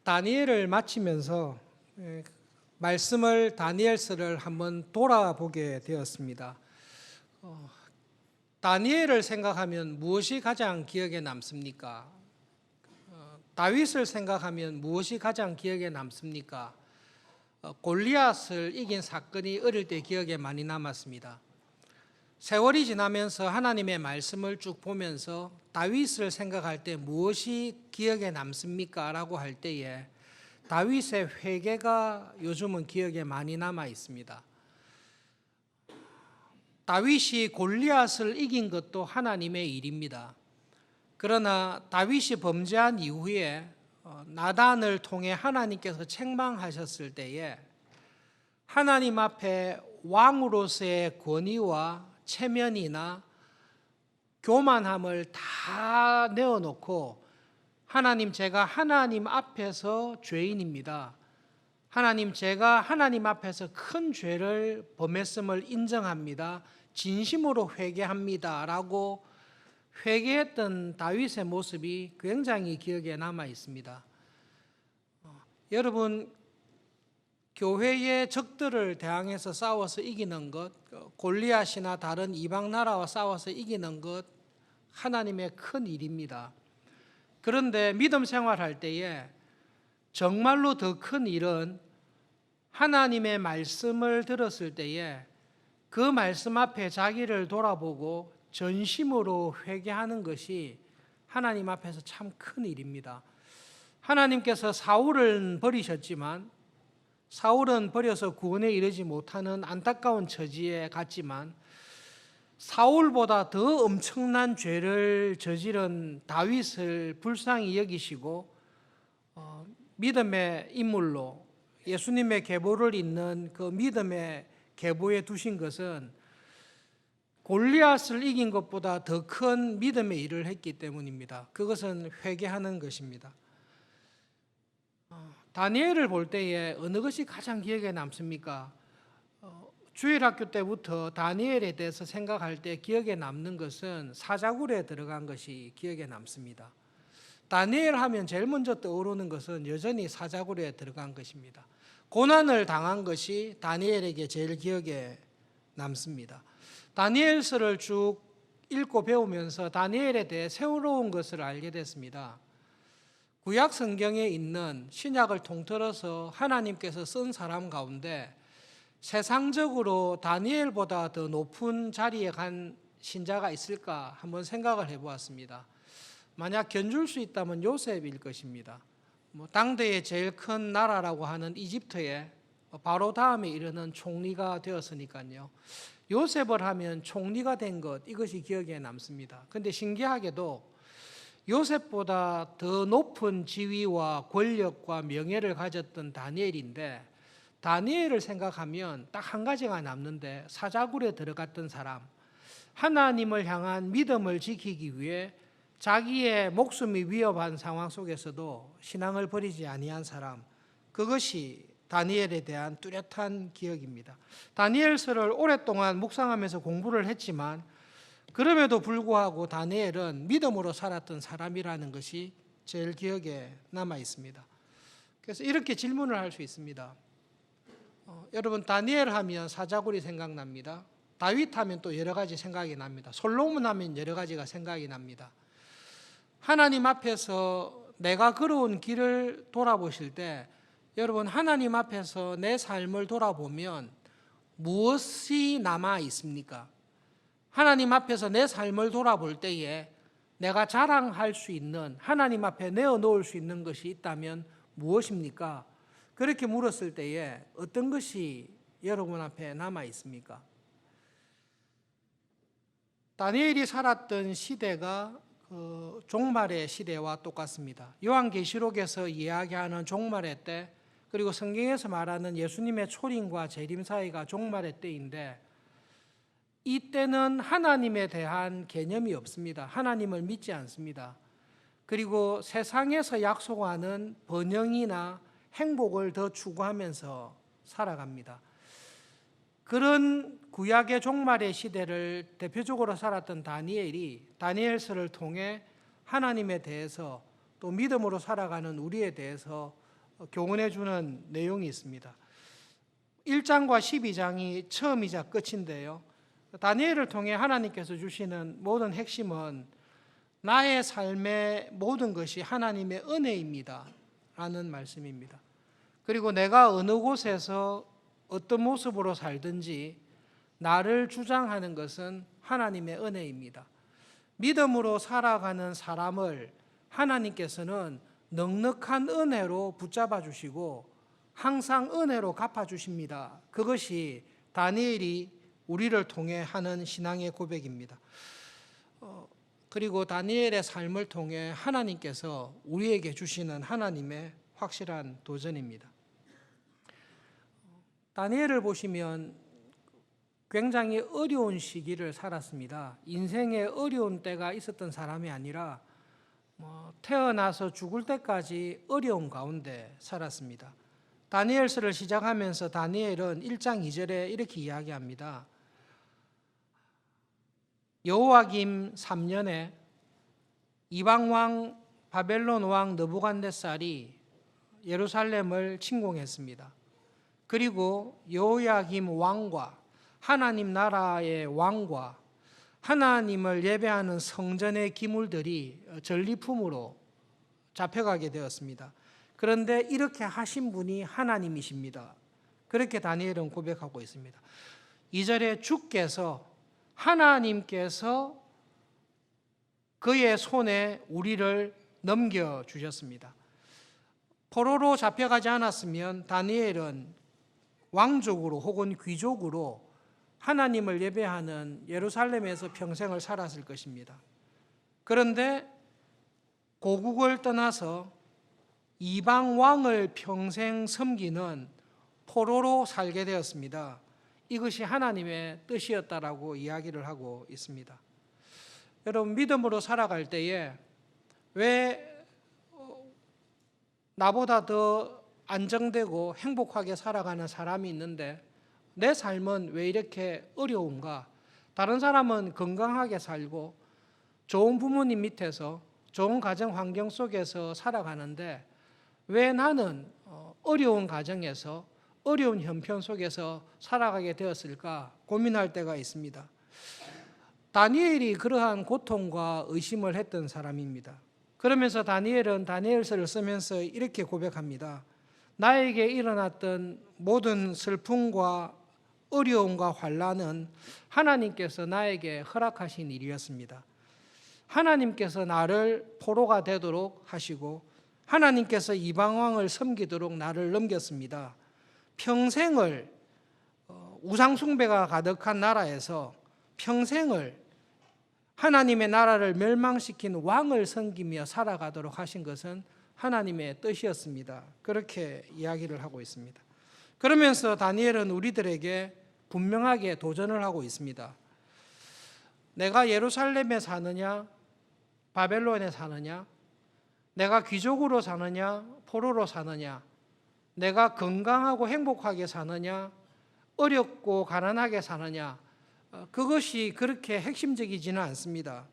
다니엘을 마치면서 말씀을 다니엘서를 한번 돌아보게 되었습니다. 다니엘을 생각하면 무엇이 가장 기억에 남습니까? 다윗을 생각하면 무엇이 가장 기억에 남습니까? 골리앗을 이긴 사건이 어릴 때 기억에 많이 남았습니다. 세월이 지나면서 하나님의 말씀을 쭉 보면서 다윗을 생각할 때 무엇이 기억에 남습니까? 라고 할 때에 다윗의 회개가 요즘은 기억에 많이 남아 있습니다. 다윗이 골리앗을 이긴 것도 하나님의 일입니다. 그러나 다윗이 범죄한 이후에 나단을 통해 하나님께서 책망하셨을 때에 하나님 앞에 왕으로서의 권위와 체면이나 교만함을 다 내어놓고 하나님, 제가 하나님 앞에서 죄인입니다. 하나님, 제가 하나님 앞에서 큰 죄를 범했음을 인정합니다. 진심으로 회개합니다. 라고 회개했던 다윗의 모습이 굉장히 기억에 남아 있습니다. 여러분, 교회의 적들을 대항해서 싸워서 이기는 것, 골리앗이나 다른 이방 나라와 싸워서 이기는 것, 하나님의 큰 일입니다. 그런데 믿음 생활할 때에 정말로 더 큰 일은 하나님의 말씀을 들었을 때에 그 말씀 앞에 자기를 돌아보고 전심으로 회개하는 것이 하나님 앞에서 참 큰 일입니다. 하나님께서 사울을 버리셨지만 사울은 버려서 구원에 이르지 못하는 안타까운 처지에 갔지만 사울보다 더 엄청난 죄를 저지른 다윗을 불쌍히 여기시고 믿음의 인물로 예수님의 계보를 잇는 그 믿음의 계보에 두신 것은 골리앗을 이긴 것보다 더 큰 믿음의 일을 했기 때문입니다. 그것은 회개하는 것입니다. 다니엘을 볼 때에 어느 것이 가장 기억에 남습니까? 주일학교 때부터 다니엘에 대해서 생각할 때 기억에 남는 것은 사자굴에 들어간 것이 기억에 남습니다. 다니엘 하면 제일 먼저 떠오르는 것은 여전히 사자굴에 들어간 것입니다. 고난을 당한 것이 다니엘에게 제일 기억에 남습니다. 다니엘서를 쭉 읽고 배우면서 다니엘에 대해 새로운 것을 알게 됐습니다. 구약 성경에 있는 신약을 통틀어서 하나님께서 쓴 사람 가운데 세상적으로 다니엘보다 더 높은 자리에 간 신자가 있을까 한번 생각을 해보았습니다. 만약 견줄 수 있다면 요셉일 것입니다. 당대의 제일 큰 나라라고 하는 이집트에 바로 다음에 이르는 총리가 되었으니까요. 요셉을 하면 총리가 된 것, 이것이 기억에 남습니다. 그런데 신기하게도 요셉보다 더 높은 지위와 권력과 명예를 가졌던 다니엘인데 다니엘을 생각하면 딱 한 가지가 남는데 사자굴에 들어갔던 사람, 하나님을 향한 믿음을 지키기 위해 자기의 목숨이 위협한 상황 속에서도 신앙을 버리지 아니한 사람, 그것이 다니엘에 대한 뚜렷한 기억입니다. 다니엘서를 오랫동안 묵상하면서 공부를 했지만 그럼에도 불구하고 다니엘은 믿음으로 살았던 사람이라는 것이 제일 기억에 남아 있습니다. 그래서 이렇게 질문을 할 수 있습니다. 여러분, 다니엘 하면 사자굴이 생각납니다. 다윗 하면 또 여러 가지 생각이 납니다. 솔로몬 하면 여러 가지가 생각이 납니다. 하나님 앞에서 내가 걸어온 길을 돌아보실 때 여러분, 하나님 앞에서 내 삶을 돌아보면 무엇이 남아 있습니까? 하나님 앞에서 내 삶을 돌아볼 때에 내가 자랑할 수 있는, 하나님 앞에 내어놓을 수 있는 것이 있다면 무엇입니까? 그렇게 물었을 때에 어떤 것이 여러분 앞에 남아 있습니까? 다니엘이 살았던 시대가 종말의 시대와 똑같습니다. 요한계시록에서 이야기하는 종말의 때, 그리고 성경에서 말하는 예수님의 초림과 재림 사이가 종말의 때인데 이때는 하나님에 대한 개념이 없습니다. 하나님을 믿지 않습니다. 그리고 세상에서 약속하는 번영이나 행복을 더 추구하면서 살아갑니다. 그런 구약의 종말의 시대를 대표적으로 살았던 다니엘이 다니엘서를 통해 하나님에 대해서 또 믿음으로 살아가는 우리에 대해서 교훈해 주는 내용이 있습니다. 1장과 12장이 처음이자 끝인데요. 다니엘을 통해 하나님께서 주시는 모든 핵심은 나의 삶의 모든 것이 하나님의 은혜입니다 라는 말씀입니다. 그리고 내가 어느 곳에서 어떤 모습으로 살든지 나를 주장하는 것은 하나님의 은혜입니다. 믿음으로 살아가는 사람을 하나님께서는 넉넉한 은혜로 붙잡아 주시고 항상 은혜로 갚아 주십니다. 그것이 다니엘이 우리를 통해 하는 신앙의 고백입니다. 그리고 다니엘의 삶을 통해 하나님께서 우리에게 주시는 하나님의 확실한 도전입니다. 다니엘을 보시면 굉장히 어려운 시기를 살았습니다. 인생에 어려운 때가 있었던 사람이 아니라 태어나서 죽을 때까지 어려운 가운데 살았습니다. 다니엘서를 시작하면서 다니엘은 1장 2절에 이렇게 이야기합니다. 여호야김 3년에 이방왕 바벨론 왕 느부갓네살이 예루살렘을 침공했습니다. 그리고 여호야김 왕과 하나님 나라의 왕과 하나님을 예배하는 성전의 기물들이 전리품으로 잡혀가게 되었습니다. 그런데 이렇게 하신 분이 하나님이십니다. 그렇게 다니엘은 고백하고 있습니다. 2절에 주께서 하나님께서 그의 손에 우리를 넘겨주셨습니다. 포로로 잡혀가지 않았으면 다니엘은 왕족으로 혹은 귀족으로 하나님을 예배하는 예루살렘에서 평생을 살았을 것입니다. 그런데 고국을 떠나서 이방 왕을 평생 섬기는 포로로 살게 되었습니다. 이것이 하나님의 뜻이었다라고 이야기를 하고 있습니다. 여러분, 믿음으로 살아갈 때에 왜 나보다 더 안정되고 행복하게 살아가는 사람이 있는데 내 삶은 왜 이렇게 어려운가? 다른 사람은 건강하게 살고 좋은 부모님 밑에서 좋은 가정 환경 속에서 살아가는데 왜 나는 어려운 가정에서 어려운 형편 속에서 살아가게 되었을까 고민할 때가 있습니다. 다니엘이 그러한 고통과 의심을 했던 사람입니다. 그러면서 다니엘은 다니엘서를 쓰면서 이렇게 고백합니다. 나에게 일어났던 모든 슬픔과 어려움과 환난은 하나님께서 나에게 허락하신 일이었습니다. 하나님께서 나를 포로가 되도록 하시고 하나님께서 이방왕을 섬기도록 나를 넘겼습니다. 평생을 우상숭배가 가득한 나라에서 평생을 하나님의 나라를 멸망시킨 왕을 섬기며 살아가도록 하신 것은 하나님의 뜻이었습니다. 그렇게 이야기를 하고 있습니다. 그러면서 다니엘은 우리들에게 분명하게 도전을 하고 있습니다. 내가 예루살렘에 사느냐, 바벨론에 사느냐, 내가 귀족으로 사느냐, 포로로 사느냐, 내가 건강하고 행복하게 사느냐, 어렵고 가난하게 사느냐, 그것이 그렇게 핵심적이지는 않습니다.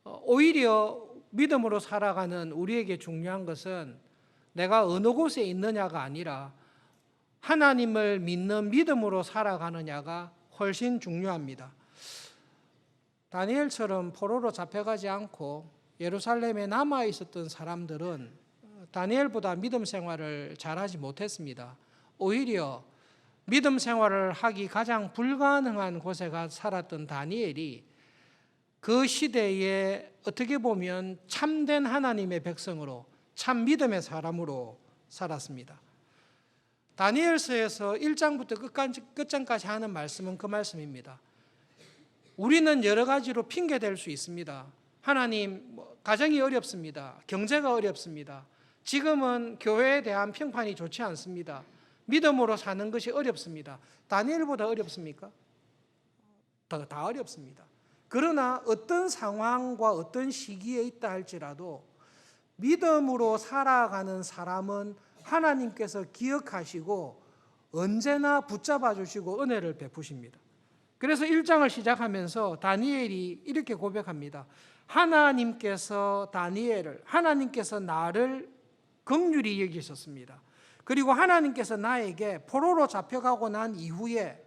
오히려 믿음으로 살아가는 우리에게 중요한 것은 내가 어느 곳에 있느냐가 아니라 하나님을 믿는 믿음으로 살아가느냐가 훨씬 중요합니다. 다니엘처럼 포로로 잡혀가지 않고 예루살렘에 남아 있었던 사람들은 다니엘보다 믿음 생활을 잘하지 못했습니다. 오히려 믿음 생활을 하기 가장 불가능한 곳에 가 살았던 다니엘이 그 시대에 어떻게 보면 참된 하나님의 백성으로 참 믿음의 사람으로 살았습니다. 다니엘서에서 1장부터 끝장까지 하는 말씀은 그 말씀입니다. 우리는 여러 가지로 핑계댈 수 있습니다. 하나님, 가정이 어렵습니다. 경제가 어렵습니다. 지금은 교회에 대한 평판이 좋지 않습니다. 믿음으로 사는 것이 어렵습니다. 다니엘보다 어렵습니까? 다 어렵습니다. 그러나 어떤 상황과 어떤 시기에 있다 할지라도 믿음으로 살아가는 사람은 하나님께서 기억하시고 언제나 붙잡아 주시고 은혜를 베푸십니다. 그래서 1장을 시작하면서 다니엘이 이렇게 고백합니다. 하나님께서 나를 긍휼히 여기셨습니다. 그리고 하나님께서 나에게 포로로 잡혀가고 난 이후에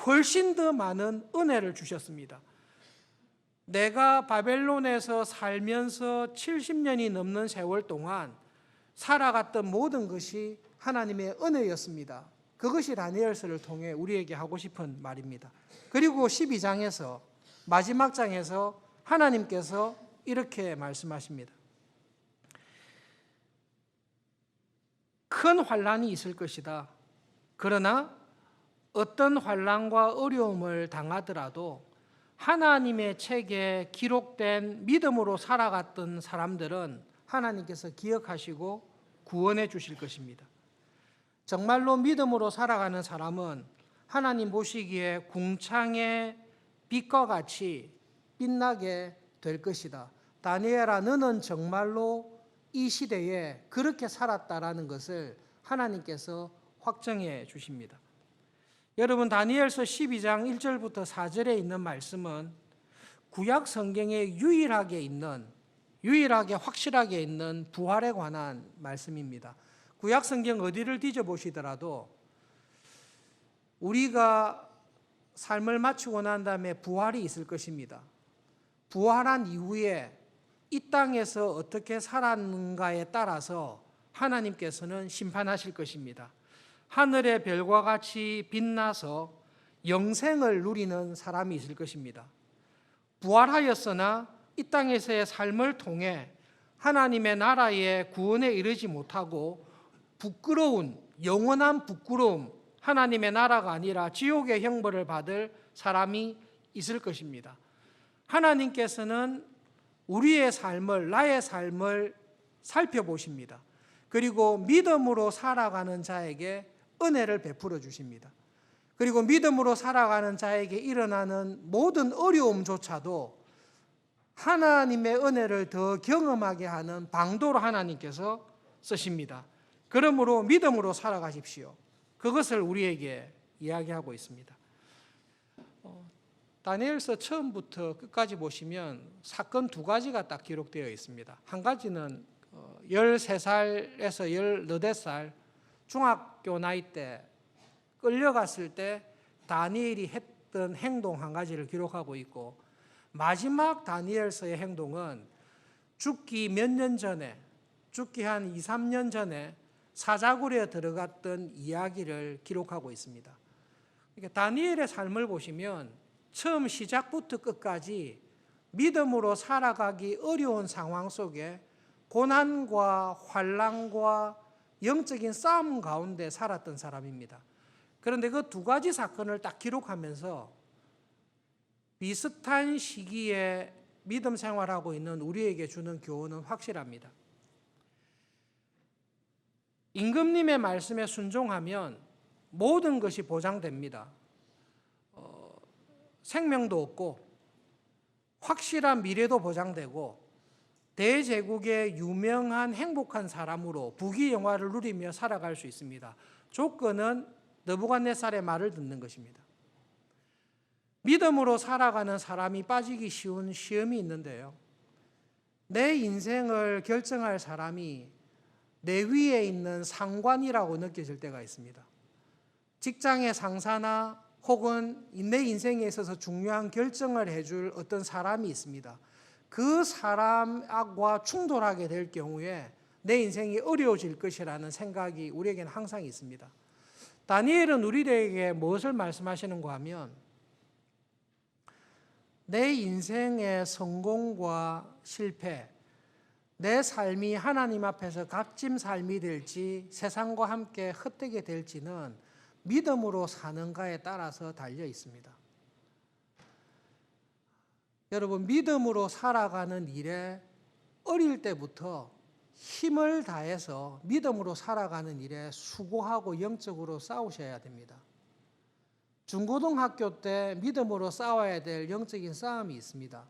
훨씬 더 많은 은혜를 주셨습니다. 내가 바벨론에서 살면서 70년이 넘는 세월 동안 살아갔던 모든 것이 하나님의 은혜였습니다. 그것이 다니엘서를 통해 우리에게 하고 싶은 말입니다. 그리고 12장에서 마지막 장에서 하나님께서 이렇게 말씀하십니다. 큰 환난이 있을 것이다. 그러나 어떤 환난과 어려움을 당하더라도 하나님의 책에 기록된 믿음으로 살아갔던 사람들은 하나님께서 기억하시고 구원해 주실 것입니다. 정말로 믿음으로 살아가는 사람은 하나님 보시기에 궁창의 빛과 같이 빛나게 될 것이다. 다니엘아, 너는 정말로 이 시대에 그렇게 살았다라는 것을 하나님께서 확정해 주십니다. 여러분, 다니엘서 12장 1절부터 4절에 있는 말씀은 구약 성경에 유일하게 확실하게 있는 부활에 관한 말씀입니다. 구약 성경 어디를 뒤져보시더라도 우리가 삶을 마치고 난 다음에 부활이 있을 것입니다. 부활한 이후에 이 땅에서 어떻게 살았는가에 따라서 하나님께서는 심판하실 것입니다. 하늘의 별과 같이 빛나서 영생을 누리는 사람이 있을 것입니다. 부활하였으나 이 땅에서의 삶을 통해 하나님의 나라의 구원에 이르지 못하고 영원한 부끄러움, 하나님의 나라가 아니라 지옥의 형벌을 받을 사람이 있을 것입니다. 하나님께서는 나의 삶을 살펴보십니다. 그리고 믿음으로 살아가는 자에게 은혜를 베풀어 주십니다. 그리고 믿음으로 살아가는 자에게 일어나는 모든 어려움조차도 하나님의 은혜를 더 경험하게 하는 방도로 하나님께서 쓰십니다. 그러므로 믿음으로 살아가십시오. 그것을 우리에게 이야기하고 있습니다. 다니엘서 처음부터 끝까지 보시면 사건 두 가지가 딱 기록되어 있습니다. 한 가지는 13살에서 18살 중학교 나이 때 끌려갔을 때 다니엘이 했던 행동 한 가지를 기록하고 있고, 마지막 다니엘서의 행동은 죽기 몇 년 전에, 죽기 한 2, 3년 전에 사자굴에 들어갔던 이야기를 기록하고 있습니다. 그러니까 다니엘의 삶을 보시면 처음 시작부터 끝까지 믿음으로 살아가기 어려운 상황 속에 고난과 환난과 영적인 싸움 가운데 살았던 사람입니다. 그런데 그 두 가지 사건을 딱 기록하면서 비슷한 시기에 믿음 생활하고 있는 우리에게 주는 교훈은 확실합니다. 임금님의 말씀에 순종하면 모든 것이 보장됩니다. 생명도 없고 확실한 미래도 보장되고 대제국의 유명한 행복한 사람으로 부귀영화를 누리며 살아갈 수 있습니다. 조건은 느부갓네살의 말을 듣는 것입니다. 믿음으로 살아가는 사람이 빠지기 쉬운 시험이 있는데요, 내 인생을 결정할 사람이 내 위에 있는 상관이라고 느껴질 때가 있습니다. 직장의 상사나 혹은 내 인생에 있어서 중요한 결정을 해줄 어떤 사람이 있습니다. 그 사람과 충돌하게 될 경우에 내 인생이 어려워질 것이라는 생각이 우리에게는 항상 있습니다. 다니엘은 우리에게 무엇을 말씀하시는가 하면, 내 인생의 성공과 실패, 내 삶이 하나님 앞에서 값진 삶이 될지 세상과 함께 헛되게 될지는 믿음으로 사는가에 따라서 달려 있습니다. 여러분, 믿음으로 살아가는 일에 어릴 때부터 힘을 다해서 믿음으로 살아가는 일에 수고하고 영적으로 싸우셔야 됩니다. 중고등학교 때 믿음으로 싸워야 될 영적인 싸움이 있습니다.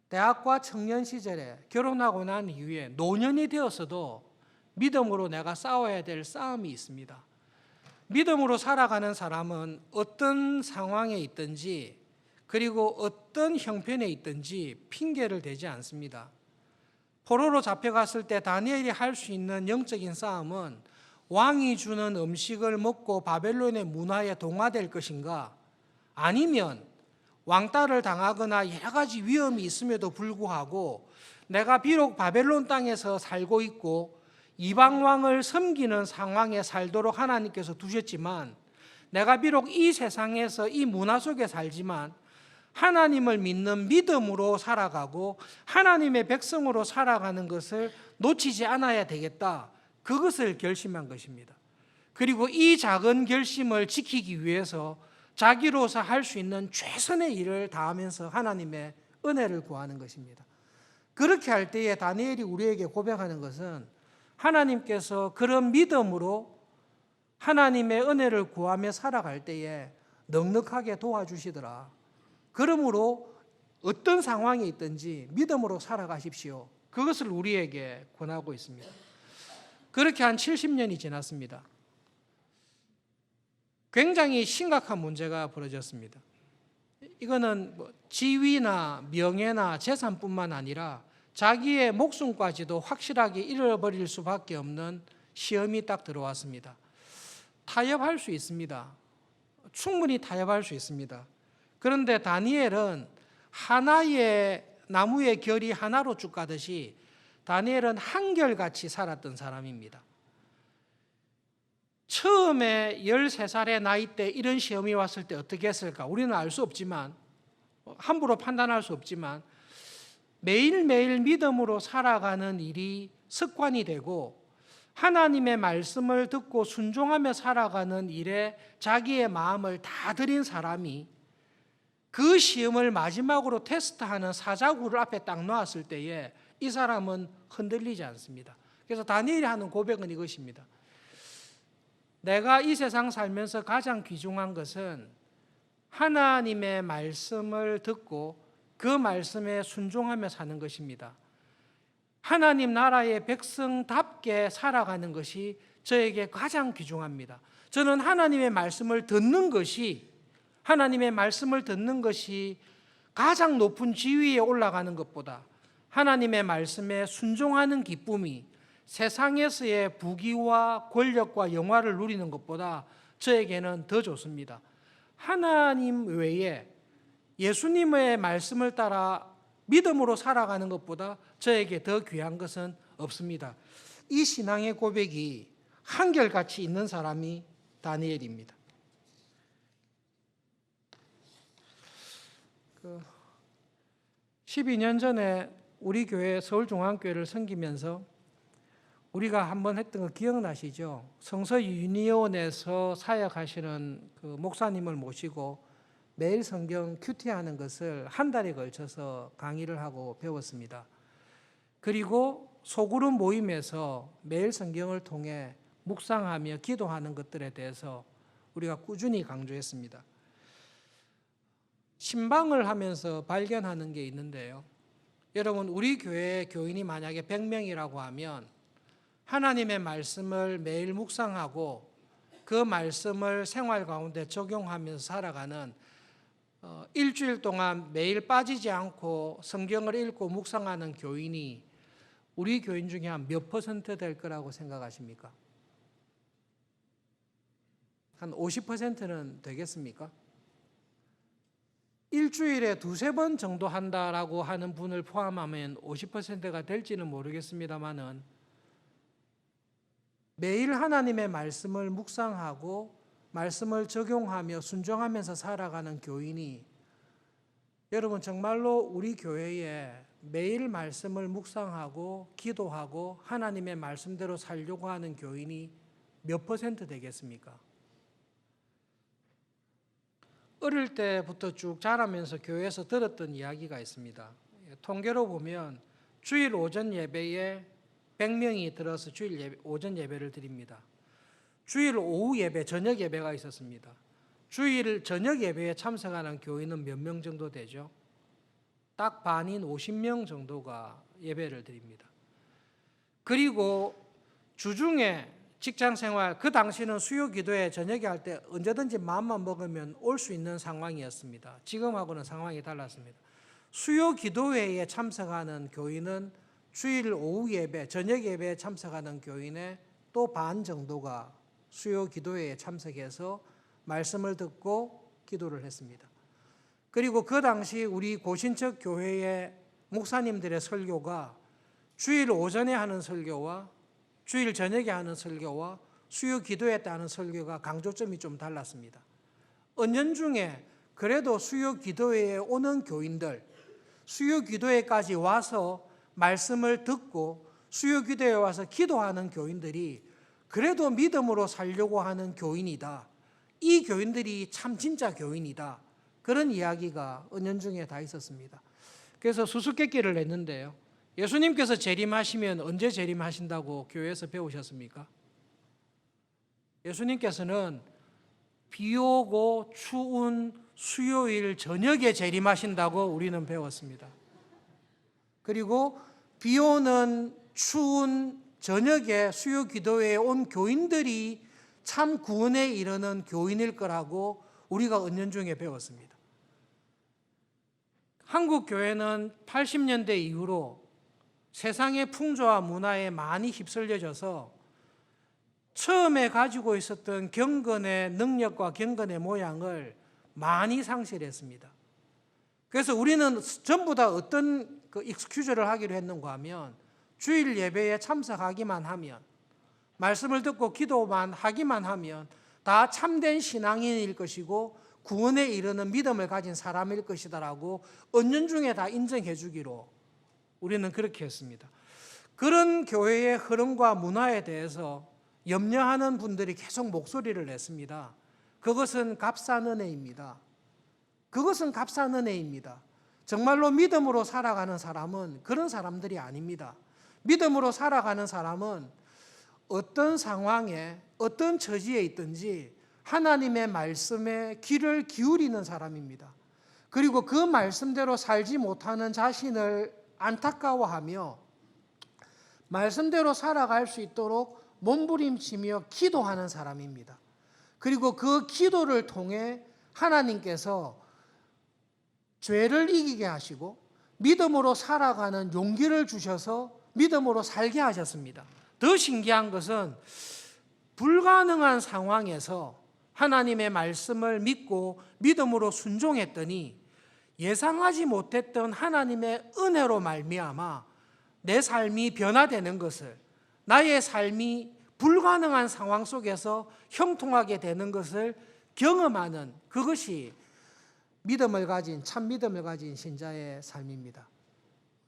대학과 청년 시절에 결혼하고 난 이후에 노년이 되었어도 믿음으로 내가 싸워야 될 싸움이 있습니다. 믿음으로 살아가는 사람은 어떤 상황에 있든지 그리고 어떤 형편에 있든지 핑계를 대지 않습니다. 포로로 잡혀갔을 때 다니엘이 할 수 있는 영적인 싸움은 왕이 주는 음식을 먹고 바벨론의 문화에 동화될 것인가, 아니면 왕따를 당하거나 여러 가지 위험이 있음에도 불구하고 내가 비록 바벨론 땅에서 살고 있고 이방 왕을 섬기는 상황에 살도록 하나님께서 두셨지만, 내가 비록 이 세상에서 이 문화 속에 살지만 하나님을 믿는 믿음으로 살아가고 하나님의 백성으로 살아가는 것을 놓치지 않아야 되겠다, 그것을 결심한 것입니다. 그리고 이 작은 결심을 지키기 위해서 자기로서 할 수 있는 최선의 일을 다하면서 하나님의 은혜를 구하는 것입니다. 그렇게 할 때에 다니엘이 우리에게 고백하는 것은, 하나님께서 그런 믿음으로 하나님의 은혜를 구하며 살아갈 때에 넉넉하게 도와주시더라. 그러므로 어떤 상황에 있든지 믿음으로 살아가십시오. 그것을 우리에게 권하고 있습니다. 그렇게 한 70년이 지났습니다. 굉장히 심각한 문제가 벌어졌습니다. 이거는 지위나 명예나 재산뿐만 아니라 자기의 목숨까지도 확실하게 잃어버릴 수밖에 없는 시험이 딱 들어왔습니다. 타협할 수 있습니다. 충분히 타협할 수 있습니다. 그런데 다니엘은 하나의 나무의 결이 하나로 쭉 가듯이 다니엘은 한결같이 살았던 사람입니다. 처음에 13살의 나이 때 이런 시험이 왔을 때 어떻게 했을까? 우리는 알 수 없지만, 함부로 판단할 수 없지만, 매일매일 믿음으로 살아가는 일이 습관이 되고 하나님의 말씀을 듣고 순종하며 살아가는 일에 자기의 마음을 다 들인 사람이 그 시험을 마지막으로 테스트하는 사자굴을 앞에 딱 놓았을 때에 이 사람은 흔들리지 않습니다. 그래서 다니엘이 하는 고백은 이것입니다. 내가 이 세상 살면서 가장 귀중한 것은 하나님의 말씀을 듣고 그 말씀에 순종하며 사는 것입니다. 하나님 나라의 백성답게 살아가는 것이 저에게 가장 귀중합니다. 저는 하나님의 말씀을 듣는 것이 가장 높은 지위에 올라가는 것보다, 하나님의 말씀에 순종하는 기쁨이 세상에서의 부귀와 권력과 영화를 누리는 것보다 저에게는 더 좋습니다. 하나님 외에 예수님의 말씀을 따라 믿음으로 살아가는 것보다 저에게 더 귀한 것은 없습니다. 이 신앙의 고백이 한결같이 있는 사람이 다니엘입니다. 12년 전에 우리 교회 서울중앙교회를 섬기면서 우리가 한번 했던 거 기억나시죠? 성서 유니온에서 사역하시는 그 목사님을 모시고 매일 성경 큐티하는 것을 한 달에 걸쳐서 강의를 하고 배웠습니다. 그리고 소그룹 모임에서 매일 성경을 통해 묵상하며 기도하는 것들에 대해서 우리가 꾸준히 강조했습니다. 신방을 하면서 발견하는 게 있는데요. 여러분, 우리 교회 교인이 만약에 100명이라고 하면 하나님의 말씀을 매일 묵상하고 그 말씀을 생활 가운데 적용하면서 살아가는 일주일 동안 매일 빠지지 않고 성경을 읽고 묵상하는 교인이 우리 교인 중에 한 몇 퍼센트 될 거라고 생각하십니까? 한 50%는 되겠습니까? 일주일에 2-3번 정도 한다라고 하는 분을 포함하면 50%가 될지는 모르겠습니다만은, 매일 하나님의 말씀을 묵상하고 말씀을 적용하며 순종하면서 살아가는 교인이, 여러분 정말로 우리 교회에 매일 말씀을 묵상하고 기도하고 하나님의 말씀대로 살려고 하는 교인이 몇 퍼센트 되겠습니까? 어릴 때부터 쭉 자라면서 교회에서 들었던 이야기가 있습니다. 통계로 보면 주일 오전 예배에 100명이 들어서 주일 오전 예배를 드립니다. 주일 오후 예배, 저녁 예배가 있었습니다. 주일 저녁 예배에 참석하는 교인은 몇 명 정도 되죠? 딱 반인 50명 정도가 예배를 드립니다. 그리고 주중에 직장 생활, 그 당시는 수요 기도회 저녁에 할 때 언제든지 마음만 먹으면 올 수 있는 상황이었습니다. 지금하고는 상황이 달랐습니다. 수요 기도회에 참석하는 교인은 주일 오후 예배, 저녁 예배에 참석하는 교인의 또 반 정도가 수요 기도회에 참석해서 말씀을 듣고 기도를 했습니다. 그리고 그 당시 우리 고신척 교회의 목사님들의 설교가 주일 오전에 하는 설교와 주일 저녁에 하는 설교와 수요 기도회 때 하는 설교가 강조점이 좀 달랐습니다. 은연중에 그래도 수요 기도회에 오는 교인들, 수요 기도회까지 와서 말씀을 듣고 수요 기도회에 와서 기도하는 교인들이 그래도 믿음으로 살려고 하는 교인이다. 이 교인들이 참 진짜 교인이다. 그런 이야기가 은연중에 다 있었습니다. 그래서 수수께끼를 냈는데요. 예수님께서 재림하시면 언제 재림하신다고 교회에서 배우셨습니까? 예수님께서는 비 오고 추운 수요일 저녁에 재림하신다고 우리는 배웠습니다. 그리고 비 오는 추운 저녁에 수요 기도회에 온 교인들이 참 구원에 이르는 교인일 거라고 우리가 은연중에 배웠습니다. 한국 교회는 80년대 이후로 세상의 풍조와 문화에 많이 휩쓸려져서 처음에 가지고 있었던 경건의 능력과 경건의 모양을 많이 상실했습니다. 그래서 우리는 전부 다 어떤 익스큐즈를 하기로 했는가 하면 주일 예배에 참석하기만 하면 말씀을 듣고 기도만 하기만 하면 다 참된 신앙인일 것이고 구원에 이르는 믿음을 가진 사람일 것이다라고 은연중에 다 인정해 주기로 우리는 그렇게 했습니다. 그런 교회의 흐름과 문화에 대해서 염려하는 분들이 계속 목소리를 냈습니다. 그것은 값싼 은혜입니다. 그것은 값싼 은혜입니다. 정말로 믿음으로 살아가는 사람은 그런 사람들이 아닙니다. 믿음으로 살아가는 사람은 어떤 상황에 어떤 처지에 있든지 하나님의 말씀에 귀를 기울이는 사람입니다. 그리고 그 말씀대로 살지 못하는 자신을 안타까워하며 말씀대로 살아갈 수 있도록 몸부림치며 기도하는 사람입니다. 그리고 그 기도를 통해 하나님께서 죄를 이기게 하시고 믿음으로 살아가는 용기를 주셔서 믿음으로 살게 하셨습니다. 더 신기한 것은 불가능한 상황에서 하나님의 말씀을 믿고 믿음으로 순종했더니 예상하지 못했던 하나님의 은혜로 말미암아 내 삶이 변화되는 것을, 나의 삶이 불가능한 상황 속에서 형통하게 되는 것을 경험하는 그것이 믿음을 가진, 참 믿음을 가진 신자의 삶입니다.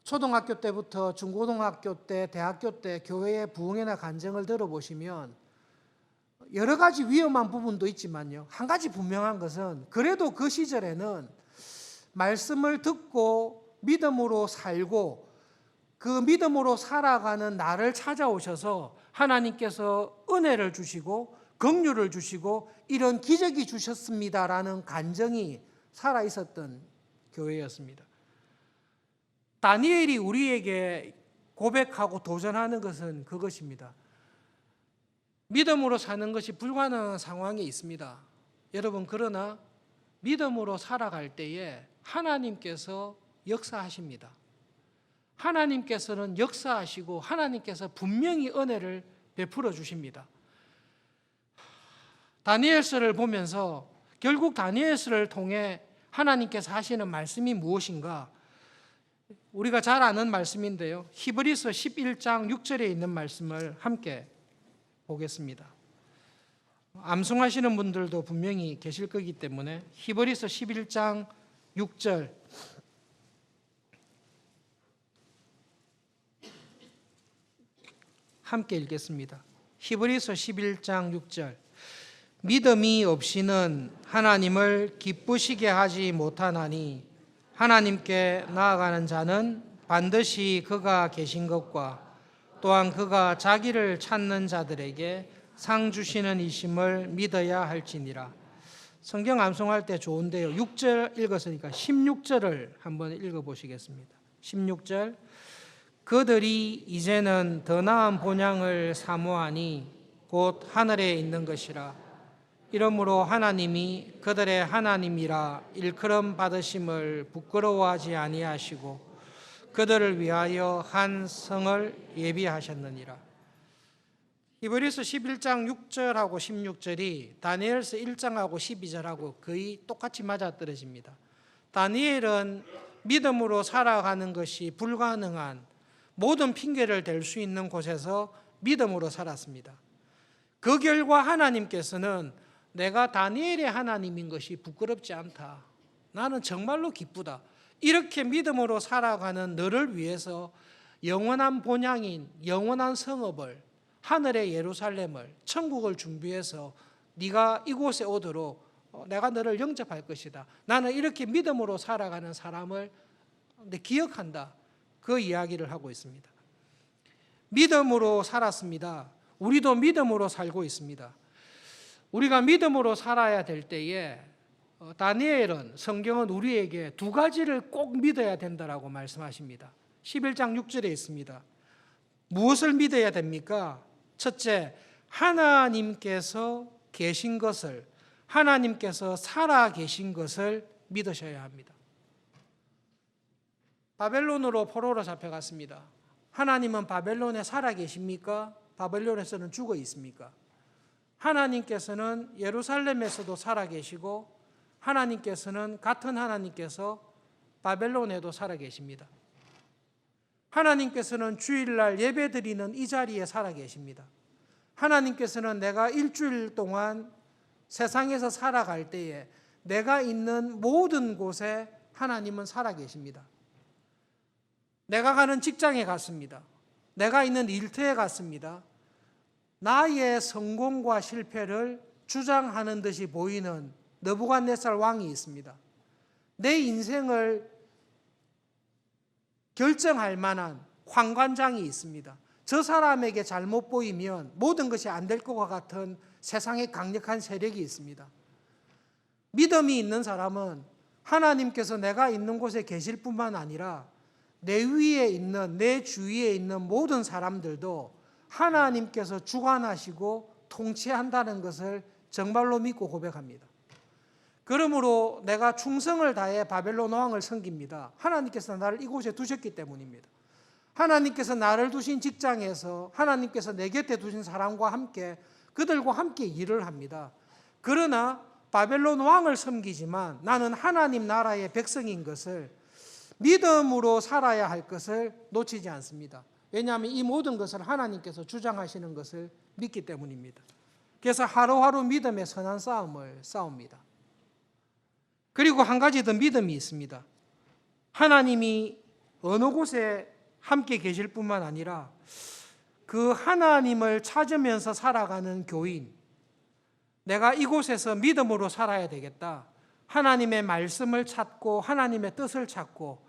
초등학교 때부터 중고등학교 때, 대학교 때 교회의 부흥회나 간증을 들어보시면 여러 가지 위험한 부분도 있지만요, 한 가지 분명한 것은 그래도 그 시절에는 말씀을 듣고 믿음으로 살고 그 믿음으로 살아가는 나를 찾아오셔서 하나님께서 은혜를 주시고 긍휼을 주시고 이런 기적이 주셨습니다라는 간증이 살아있었던 교회였습니다. 다니엘이 우리에게 고백하고 도전하는 것은 그것입니다. 믿음으로 사는 것이 불가능한 상황에 있습니다. 여러분, 그러나 믿음으로 살아갈 때에 하나님께서 역사하십니다. 하나님께서는 역사하시고 하나님께서 분명히 은혜를 베풀어 주십니다. 다니엘서를 보면서 결국 다니엘서를 통해 하나님께서 하시는 말씀이 무엇인가? 우리가 잘 아는 말씀인데요, 히브리서 11장 6절에 있는 말씀을 함께 보겠습니다. 암송하시는 분들도 분명히 계실 거기 때문에 히브리서 11장 6절 함께 읽겠습니다. 히브리서 11장 6절 믿음이 없이는 하나님을 기쁘시게 하지 못하나니 하나님께 나아가는 자는 반드시 그가 계신 것과 또한 그가 자기를 찾는 자들에게 상 주시는 이심을 믿어야 할지니라. 성경 암송할 때 좋은데요, 6절 읽었으니까 16절을 한번 읽어보시겠습니다. 16절 그들이 이제는 더 나은 본향을 사모하니 곧 하늘에 있는 것이라. 이러므로 하나님이 그들의 하나님이라 일컬음 받으심을 부끄러워하지 아니하시고 그들을 위하여 한 성을 예비하셨느니라. 히브리서 11장 6절하고 16절이 다니엘서 1장하고 12절하고 거의 똑같이 맞아떨어집니다. 다니엘은 믿음으로 살아가는 것이 불가능한 모든 핑계를 댈 수 있는 곳에서 믿음으로 살았습니다. 그 결과 하나님께서는 내가 다니엘의 하나님인 것이 부끄럽지 않다. 나는 정말로 기쁘다. 이렇게 믿음으로 살아가는 너를 위해서 영원한 본향인 영원한 성읍을, 하늘의 예루살렘을, 천국을 준비해서 네가 이곳에 오도록 내가 너를 영접할 것이다. 나는 이렇게 믿음으로 살아가는 사람을 기억한다. 그 이야기를 하고 있습니다. 믿음으로 살았습니다. 우리도 믿음으로 살고 있습니다. 우리가 믿음으로 살아야 될 때에 다니엘은, 성경은 우리에게 두 가지를 꼭 믿어야 된다라고 말씀하십니다. 11장 6절에 있습니다. 무엇을 믿어야 됩니까? 첫째, 하나님께서 계신 것을, 하나님께서 살아 계신 것을 믿으셔야 합니다. 바벨론으로 포로로 잡혀갔습니다. 하나님은 바벨론에 살아 계십니까? 바벨론에서는 죽어 있습니까? 하나님께서는 예루살렘에서도 살아 계시고 하나님께서는 같은 하나님께서 바벨론에도 살아 계십니다. 하나님께서는 주일날 예배드리는 이 자리에 살아 계십니다. 하나님께서는 내가 일주일 동안 세상에서 살아갈 때에 내가 있는 모든 곳에 하나님은 살아 계십니다. 내가 가는 직장에 갔습니다. 내가 있는 일터에 갔습니다. 나의 성공과 실패를 주장하는 듯이 보이는 느부갓네살 왕이 있습니다. 내 인생을 결정할 만한 황관장이 있습니다. 저 사람에게 잘못 보이면 모든 것이 안 될 것과 같은 세상에 강력한 세력이 있습니다. 믿음이 있는 사람은 하나님께서 내가 있는 곳에 계실 뿐만 아니라 내 위에 있는, 내 주위에 있는 모든 사람들도 하나님께서 주관하시고 통치한다는 것을 정말로 믿고 고백합니다. 그러므로 내가 충성을 다해 바벨론 왕을 섬깁니다. 하나님께서 나를 이곳에 두셨기 때문입니다. 하나님께서 나를 두신 직장에서 하나님께서 내 곁에 두신 사람과 함께 그들과 함께 일을 합니다. 그러나 바벨론 왕을 섬기지만 나는 하나님 나라의 백성인 것을, 믿음으로 살아야 할 것을 놓치지 않습니다. 왜냐하면 이 모든 것을 하나님께서 주장하시는 것을 믿기 때문입니다. 그래서 하루하루 믿음의 선한 싸움을 싸웁니다. 그리고 한 가지 더 믿음이 있습니다. 하나님이 어느 곳에 함께 계실 뿐만 아니라 그 하나님을 찾으면서 살아가는 교인, 내가 이곳에서 믿음으로 살아야 되겠다. 하나님의 말씀을 찾고 하나님의 뜻을 찾고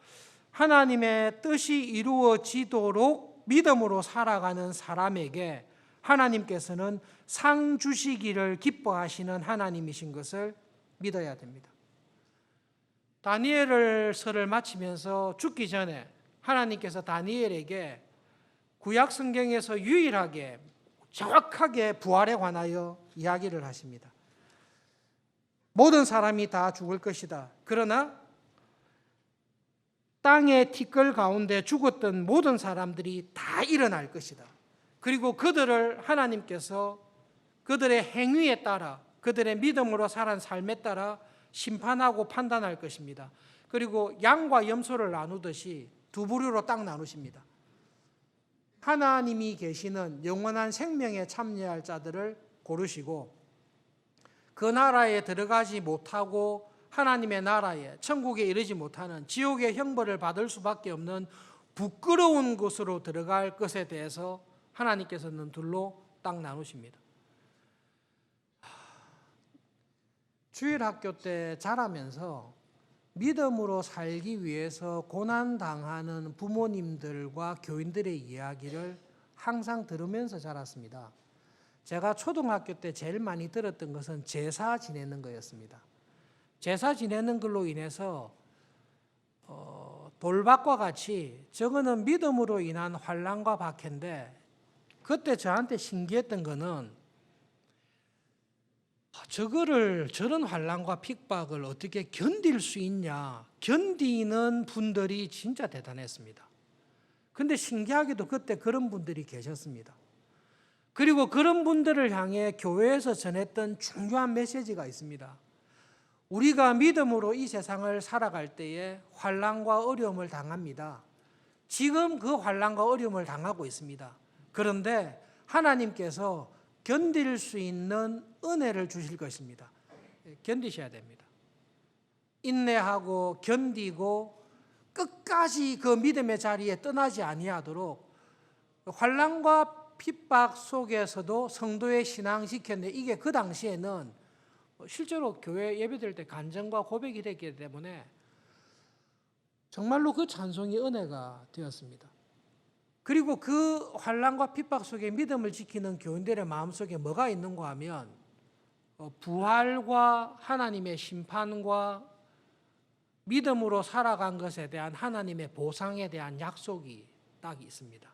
하나님의 뜻이 이루어지도록 믿음으로 살아가는 사람에게 하나님께서는 상 주시기를 기뻐하시는 하나님이신 것을 믿어야 됩니다. 다니엘서를 마치면서 죽기 전에 하나님께서 다니엘에게 구약 성경에서 유일하게 정확하게 부활에 관하여 이야기를 하십니다. 모든 사람이 다 죽을 것이다. 그러나 땅의 티끌 가운데 죽었던 모든 사람들이 다 일어날 것이다. 그리고 그들을 하나님께서 그들의 행위에 따라, 그들의 믿음으로 살아온 삶에 따라 심판하고 판단할 것입니다. 그리고 양과 염소를 나누듯이 두 부류로 딱 나누십니다. 하나님이 계시는 영원한 생명에 참여할 자들을 고르시고 그 나라에 들어가지 못하고 하나님의 나라에, 천국에 이르지 못하는 지옥의 형벌을 받을 수밖에 없는 부끄러운 곳으로 들어갈 것에 대해서 하나님께서는 둘로 딱 나누십니다. 주일학교 때 자라면서 믿음으로 살기 위해서 고난당하는 부모님들과 교인들의 이야기를 항상 들으면서 자랐습니다. 제가 초등학교 때 제일 많이 들었던 것은 제사 지내는 거였습니다. 제사 지내는 걸로 인해서 돌박과 같이 저거는 믿음으로 인한 환난과 박해인데, 그때 저한테 신기했던 거는 저런 환난과 핍박을 어떻게 견딜 수 있냐, 견디는 분들이 진짜 대단했습니다. 근데 신기하게도 그때 그런 분들이 계셨습니다. 그리고 그런 분들을 향해 교회에서 전했던 중요한 메시지가 있습니다. 우리가 믿음으로 이 세상을 살아갈 때에 환난과 어려움을 당합니다. 지금 그 환난과 어려움을 당하고 있습니다. 그런데 하나님께서 견딜 수 있는 은혜를 주실 것입니다. 견디셔야 됩니다. 인내하고 견디고 끝까지 그 믿음의 자리에 떠나지 아니하도록 환난과 핍박 속에서도 성도의 신앙 지켰는데, 이게 그 당시에는 실제로 교회 예배드릴 때 간증과 고백이 됐기 때문에 정말로 그 찬송이 은혜가 되었습니다. 그리고 그 환난과 핍박 속에 믿음을 지키는 교인들의 마음속에 뭐가 있는가 하면 부활과 하나님의 심판과 믿음으로 살아간 것에 대한 하나님의 보상에 대한 약속이 딱 있습니다.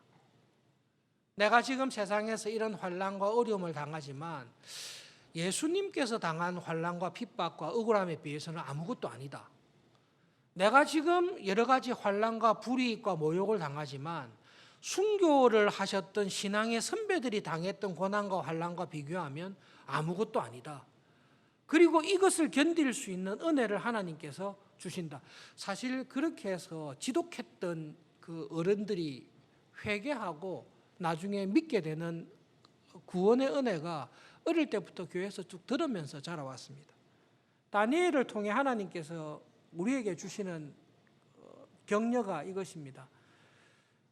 내가 지금 세상에서 이런 환난과 어려움을 당하지만 예수님께서 당한 환난과 핍박과 억울함에 비해서는 아무것도 아니다. 내가 지금 여러 가지 환난과 불이익과 모욕을 당하지만 순교를 하셨던 신앙의 선배들이 당했던 고난과 환난과 비교하면 아무것도 아니다. 그리고 이것을 견딜 수 있는 은혜를 하나님께서 주신다. 사실 그렇게 해서 지독했던 그 어른들이 회개하고 나중에 믿게 되는 구원의 은혜가 어릴 때부터 교회에서 쭉 들으면서 자라왔습니다. 다니엘을 통해 하나님께서 우리에게 주시는 격려가 이것입니다.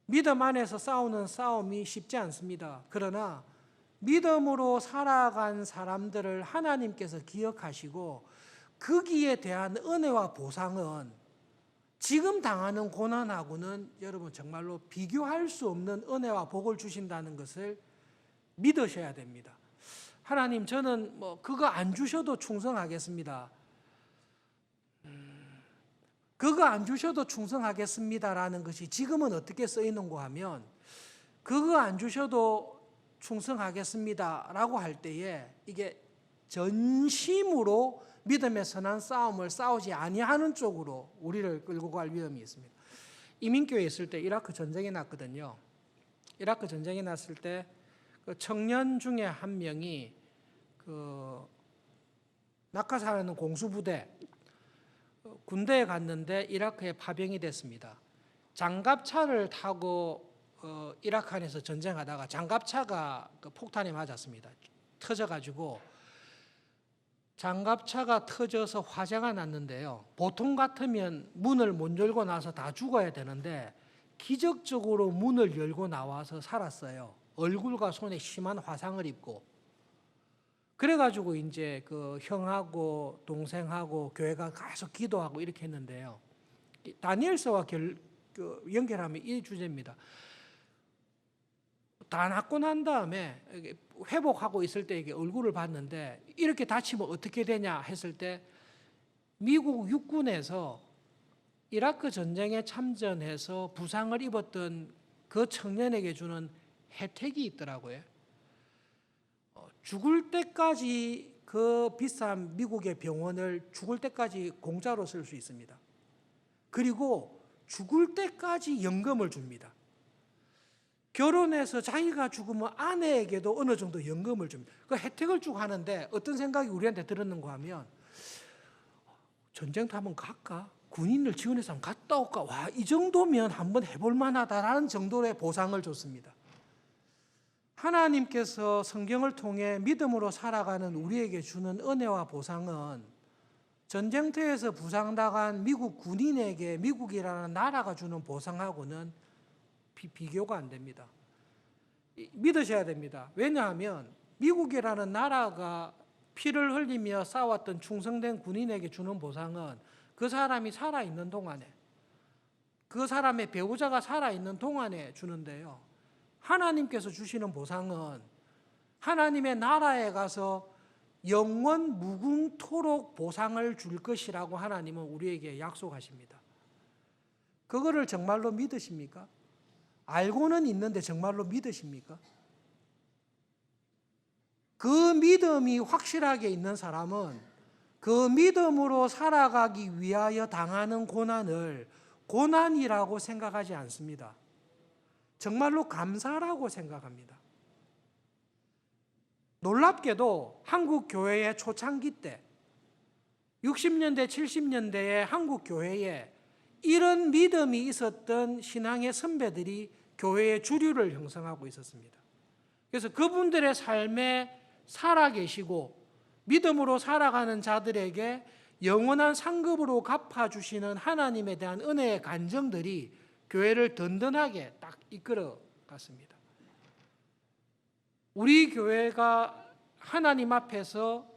믿음 안에서 싸우는 싸움이 쉽지 않습니다. 그러나 믿음으로 살아간 사람들을 하나님께서 기억하시고 거기에 대한 은혜와 보상은 지금 당하는 고난하고는 여러분 정말로 비교할 수 없는 은혜와 복을 주신다는 것을 믿으셔야 됩니다. 하나님, 저는 그거 안 주셔도 충성하겠습니다. 그거 안 주셔도 충성하겠습니다라는 것이 지금은 어떻게 써 있는가 하면, 그거 안 주셔도 충성하겠습니다라고 할 때에 이게 전심으로 믿음의 선한 싸움을 싸우지 아니하는 쪽으로 우리를 끌고 갈 위험이 있습니다. 이민교회에 있을 때 이라크 전쟁이 났거든요. 이라크 전쟁이 났을 때 그 청년 중에 한 명이 그 낙하산하는 공수부대 군대에 갔는데 이라크에 파병이 됐습니다. 장갑차를 타고 이라크 안에서 전쟁하다가 장갑차가 그 폭탄에 맞았습니다. 터져가지고 장갑차가 터져서 화재가 났는데요. 보통 같으면 문을 못 열고 나서 다 죽어야 되는데 기적적으로 문을 열고 나와서 살았어요. 얼굴과 손에 심한 화상을 입고. 그래가지고 이제 그 형하고 동생하고 교회가 계속 기도하고 이렇게 했는데요. 다니엘서와 연결하면 이 주제입니다. 다 낫고 난 다음에 회복하고 있을 때 이게 얼굴을 봤는데, 이렇게 다치면 어떻게 되냐 했을 때 미국 육군에서 이라크 전쟁에 참전해서 부상을 입었던 그 청년에게 주는 혜택이 있더라고요. 죽을 때까지 그 비싼 미국의 병원을 죽을 때까지 공짜로 쓸 수 있습니다. 그리고 죽을 때까지 연금을 줍니다. 결혼해서 자기가 죽으면 아내에게도 어느 정도 연금을 줍니다. 그 혜택을 쭉 하는데 어떤 생각이 우리한테 들었는가 하면, 전쟁터 한번 갈까? 군인을 지원해서 한번 갔다 올까? 와, 이 정도면 한번 해볼 만하다라는 정도의 보상을 줬습니다. 하나님께서 성경을 통해 믿음으로 살아가는 우리에게 주는 은혜와 보상은 전쟁터에서 부상당한 미국 군인에게 미국이라는 나라가 주는 보상하고는 비교가 안 됩니다. 믿으셔야 됩니다. 왜냐하면 미국이라는 나라가 피를 흘리며 싸웠던 충성된 군인에게 주는 보상은 그 사람이 살아있는 동안에, 그 사람의 배우자가 살아있는 동안에 주는데요. 하나님께서 주시는 보상은 하나님의 나라에 가서 영원 무궁토록 보상을 줄 것이라고 하나님은 우리에게 약속하십니다. 그거를 정말로 믿으십니까? 알고는 있는데 정말로 믿으십니까? 그 믿음이 확실하게 있는 사람은 그 믿음으로 살아가기 위하여 당하는 고난을 고난이라고 생각하지 않습니다. 정말로 감사라고 생각합니다. 놀랍게도 한국 교회의 초창기 때 60년대, 70년대에 한국 교회에 이런 믿음이 있었던 신앙의 선배들이 교회의 주류를 형성하고 있었습니다. 그래서 그분들의 삶에 살아계시고 믿음으로 살아가는 자들에게 영원한 상급으로 갚아주시는 하나님에 대한 은혜의 간정들이 교회를 든든하게 딱 이끌어 갔습니다. 우리 교회가 하나님 앞에서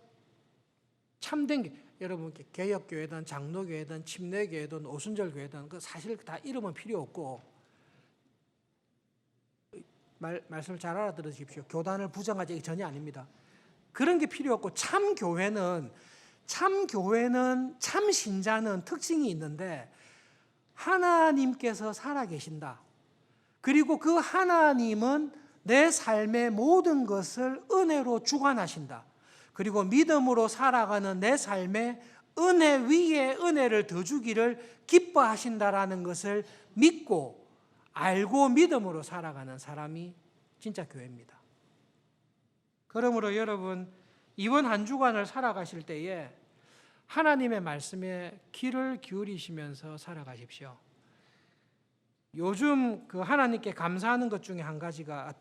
참된 여러분 개혁교회든 장로교회든 침례교회든 오순절교회든 그 사실 다 이름은 필요 없고 말씀을 잘 알아들으십시오. 교단을 부정하지 전혀 아닙니다. 그런 게 필요 없고 참 교회는 참 신자는 특징이 있는데 하나님께서 살아계신다. 그리고 그 하나님은 내 삶의 모든 것을 은혜로 주관하신다. 그리고 믿음으로 살아가는 내 삶에 은혜 위에 은혜를 더 주기를 기뻐하신다라는 것을 믿고 알고 믿음으로 살아가는 사람이 진짜 교회입니다. 그러므로 여러분 이번 한 주간을 살아가실 때에 하나님의 말씀에 귀를 기울이시면서 살아가십시오. 요즘 그 하나님께 감사하는 것 중에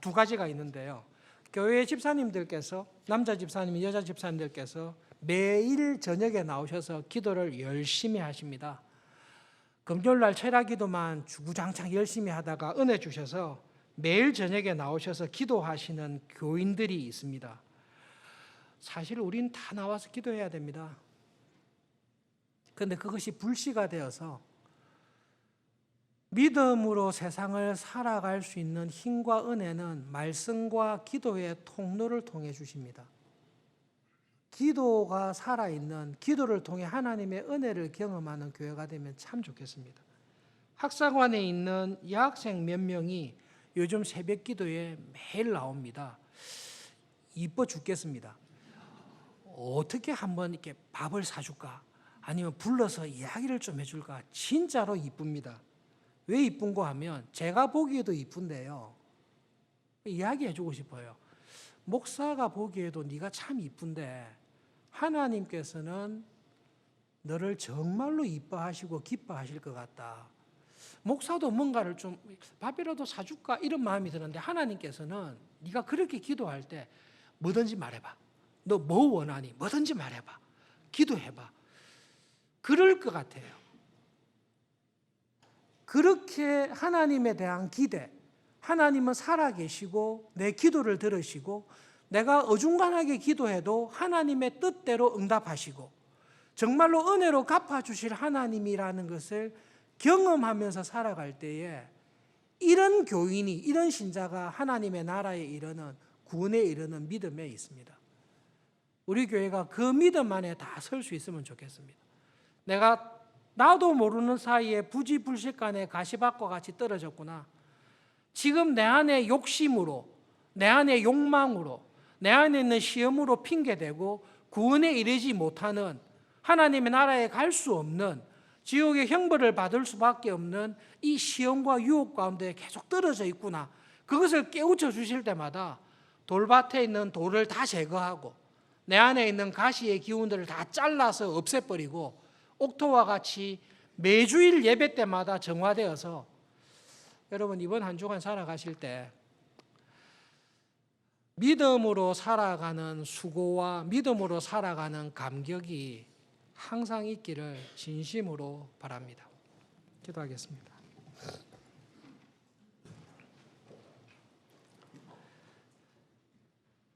두 가지가 있는데요. 교회 집사님들께서 남자 집사님, 여자 집사님들께서 매일 저녁에 나오셔서 기도를 열심히 하십니다. 금요일날 철야기도만 주구장창 열심히 하다가 은혜 주셔서 매일 저녁에 나오셔서 기도하시는 교인들이 있습니다. 사실 우린 다 나와서 기도해야 됩니다. 그런데 그것이 불씨가 되어서 믿음으로 세상을 살아갈 수 있는 힘과 은혜는 말씀과 기도의 통로를 통해 주십니다. 기도가 살아있는 기도를 통해 하나님의 은혜를 경험하는 교회가 되면 참 좋겠습니다. 학사관에 있는 여학생 몇 명이 요즘 새벽 기도에 매일 나옵니다. 이뻐 죽겠습니다. 어떻게 한번 이렇게 밥을 사줄까? 아니면 불러서 이야기를 좀 해줄까? 진짜로 이쁩니다. 왜 이쁜고 하면 제가 보기에도 이쁜데요. 이야기해주고 싶어요. 목사가 보기에도 네가 참 이쁜데 하나님께서는 너를 정말로 이뻐하시고 기뻐하실 것 같다. 목사도 뭔가를 좀 밥이라도 사줄까 이런 마음이 드는데 하나님께서는 네가 그렇게 기도할 때 뭐든지 말해봐. 너 뭐 원하니? 뭐든지 말해봐. 기도해봐. 그럴 것 같아요. 그렇게 하나님에 대한 기대, 하나님은 살아계시고 내 기도를 들으시고 내가 어중간하게 기도해도 하나님의 뜻대로 응답하시고 정말로 은혜로 갚아주실 하나님이라는 것을 경험하면서 살아갈 때에 이런 교인이, 이런 신자가 하나님의 나라에 이르는 구원에 이르는 믿음에 있습니다. 우리 교회가 그 믿음 안에 다 설 수 있으면 좋겠습니다. 나도 모르는 사이에 부지불식간에 가시밭과 같이 떨어졌구나. 지금 내 안에 욕심으로, 내 안에 욕망으로, 내 안에 있는 시험으로 핑계대고 구원에 이르지 못하는 하나님의 나라에 갈 수 없는 지옥의 형벌을 받을 수밖에 없는 이 시험과 유혹 가운데 계속 떨어져 있구나. 그것을 깨우쳐 주실 때마다 돌밭에 있는 돌을 다 제거하고 내 안에 있는 가시의 기운들을 다 잘라서 없애버리고 옥토와 같이 매주일 예배 때마다 정화되어서 여러분 이번 한 주간 살아가실 때 믿음으로 살아가는 수고와 믿음으로 살아가는 감격이 항상 있기를 진심으로 바랍니다. 기도하겠습니다.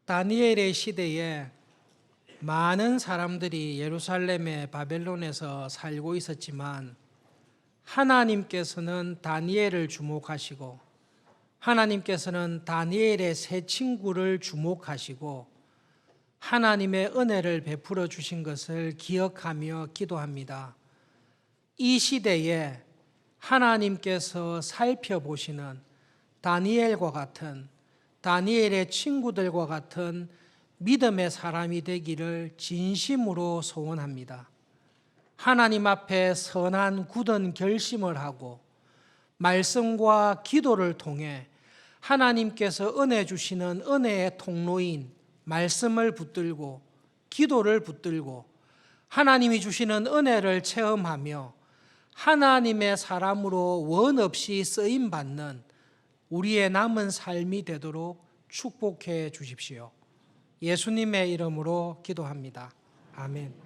다니엘의 시대에 많은 사람들이 예루살렘의 바벨론에서 살고 있었지만 하나님께서는 다니엘을 주목하시고 하나님께서는 다니엘의 세 친구를 주목하시고 하나님의 은혜를 베풀어 주신 것을 기억하며 기도합니다. 이 시대에 하나님께서 살펴보시는 다니엘과 같은 다니엘의 친구들과 같은 믿음의 사람이 되기를 진심으로 소원합니다. 하나님 앞에 선한 굳은 결심을 하고 말씀과 기도를 통해 하나님께서 은혜 주시는 은혜의 통로인 말씀을 붙들고 기도를 붙들고 하나님이 주시는 은혜를 체험하며 하나님의 사람으로 원 없이 쓰임 받는 우리의 남은 삶이 되도록 축복해 주십시오. 예수님의 이름으로 기도합니다. 아멘.